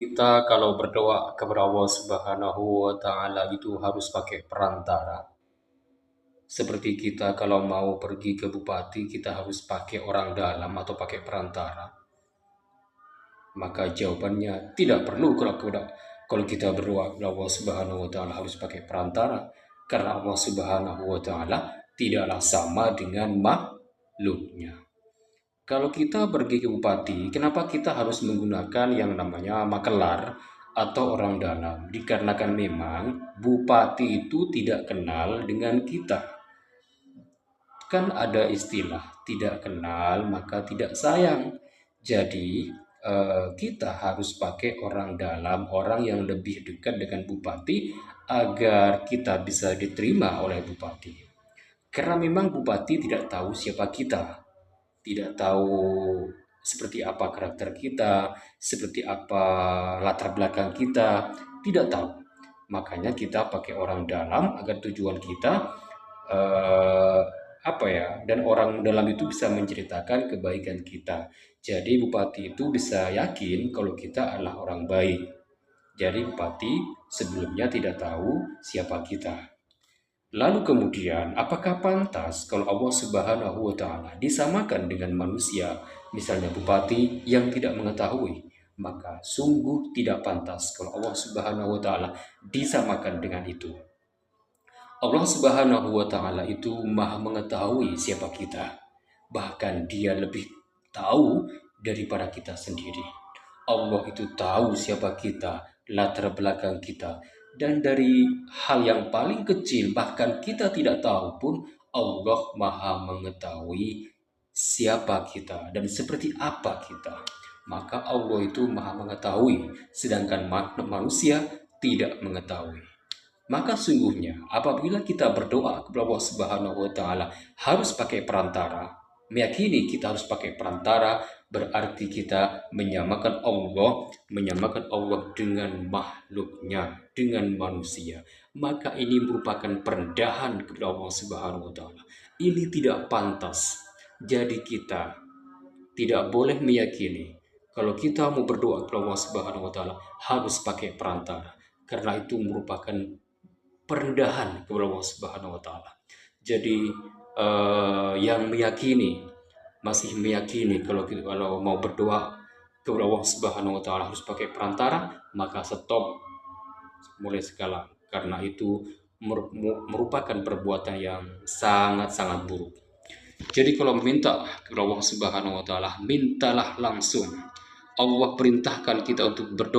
Kita kalau berdoa kepada Allah Subhanahu wa Ta'ala itu harus pakai perantara. Seperti kita kalau mau pergi ke bupati, kita harus pakai orang dalam atau pakai perantara. Maka jawabannya tidak perlu kalau kita berdoa kepada Allah Subhanahu wa Ta'ala harus pakai perantara. Karena Allah Subhanahu wa Ta'ala tidaklah sama dengan makhluknya. Kalau kita pergi ke bupati, kenapa kita harus menggunakan yang namanya makelar atau orang dalam? Dikarenakan memang bupati itu tidak kenal dengan kita. Kan ada istilah tidak kenal maka tidak sayang. Jadi kita harus pakai orang dalam, orang yang lebih dekat dengan bupati agar kita bisa diterima oleh bupati. Karena memang bupati tidak tahu siapa kita, tidak tahu seperti apa karakter kita, seperti apa latar belakang kita, tidak tahu. Makanya kita pakai orang dalam agar tujuan kita eh, apa ya, dan orang dalam itu bisa menceritakan kebaikan kita. Jadi bupati itu bisa yakin kalau kita adalah orang baik. Jadi bupati sebelumnya tidak tahu siapa kita. Lalu kemudian, apakah pantas kalau Allah Subhanahu wa Ta'ala disamakan dengan manusia, misalnya bupati yang tidak mengetahui? Maka sungguh tidak pantas kalau Allah Subhanahu wa Ta'ala disamakan dengan itu. Allah Subhanahu wa Ta'ala itu Maha mengetahui siapa kita, bahkan Dia lebih tahu daripada kita sendiri. Allah itu tahu siapa kita, latar belakang kita, dan dari hal yang paling kecil bahkan kita tidak tahu pun Allah Maha mengetahui siapa kita dan seperti apa kita. Maka Allah itu Maha mengetahui, sedangkan manusia tidak mengetahui. Maka sungguhnya apabila kita berdoa kepada Allah Subhanahu wa Ta'ala harus pakai perantara. Meyakini kita harus pakai perantara berarti kita menyamakan Allah dengan makhluknya, dengan manusia. Maka ini merupakan perendahan kepada Allah Subhanahu wa Ta'ala. Ini tidak pantas. Jadi kita tidak boleh meyakini kalau kita mau berdoa kepada Allah Subhanahu wa Ta'ala harus pakai perantara. Karena itu merupakan perendahan kepada Allah Subhanahu wa Ta'ala. Jadi yang masih meyakini kalau mau berdoa kepada Allah Subhanahu wa Ta'ala harus pakai perantara, maka stop mulai sekarang, karena itu merupakan perbuatan yang sangat-sangat buruk. Jadi kalau meminta kepada Allah Subhanahu wa Ta'ala, mintalah langsung. Allah perintahkan kita untuk berdoa